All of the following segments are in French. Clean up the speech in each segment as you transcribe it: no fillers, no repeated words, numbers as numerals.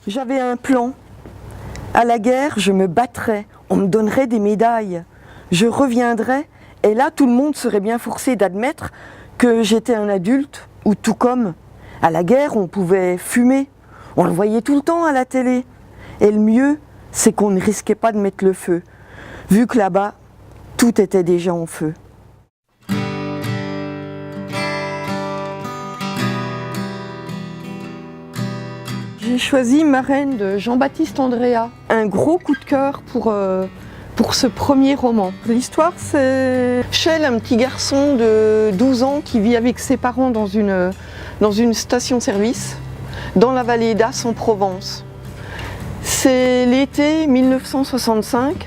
J'avais un plan. À la guerre, je me battrais, on me donnerait des médailles. Je reviendrais, et là, tout le monde serait bien forcé d'admettre que j'étais un adulte, ou tout comme. À la guerre, on pouvait fumer. On le voyait tout le temps à la télé. Et le mieux, c'est qu'on ne risquait pas de mettre le feu, vu que là-bas, tout était déjà en feu. J'ai choisi Marraine de Jean-Baptiste Andréa. Un gros coup de cœur pour ce premier roman. L'histoire, c'est Chel, un petit garçon de 12 ans qui vit avec ses parents dans une station-service dans la vallée d'As en Provence. C'est l'été 1965.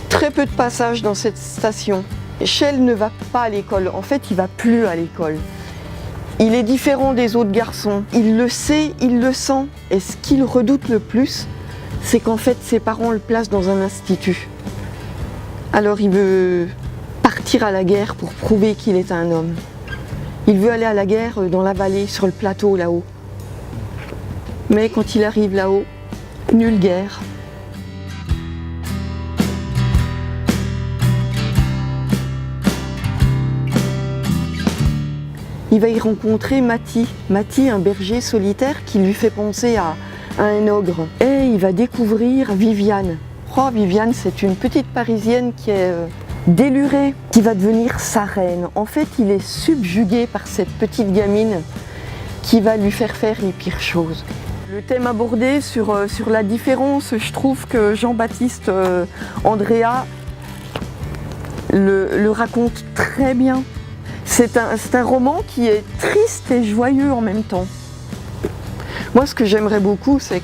Très peu de passages dans cette station. Chel ne va pas à l'école. En fait, il ne va plus à l'école. Il est différent des autres garçons. Il le sait, il le sent. Et ce qu'il redoute le plus, c'est qu'en fait, ses parents le placent dans un institut. Alors il veut partir à la guerre pour prouver qu'il est un homme. Il veut aller à la guerre dans la vallée, sur le plateau là-haut. Mais quand il arrive là-haut, nulle guerre. Il va y rencontrer Mati, un berger solitaire qui lui fait penser à un ogre. Et il va découvrir Viviane. Oh, Viviane, c'est une petite Parisienne qui est délurée, qui va devenir sa reine. En fait, il est subjugué par cette petite gamine qui va lui faire les pires choses. Le thème abordé sur la différence, je trouve que Jean-Baptiste Andréa le raconte très bien. C'est un roman qui est triste et joyeux en même temps. Moi, ce que j'aimerais beaucoup, c'est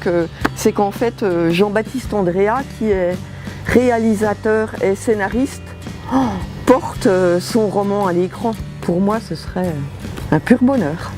qu'en fait, Jean-Baptiste Andréa, qui est réalisateur et scénariste, porte son roman à l'écran. Pour moi, ce serait un pur bonheur.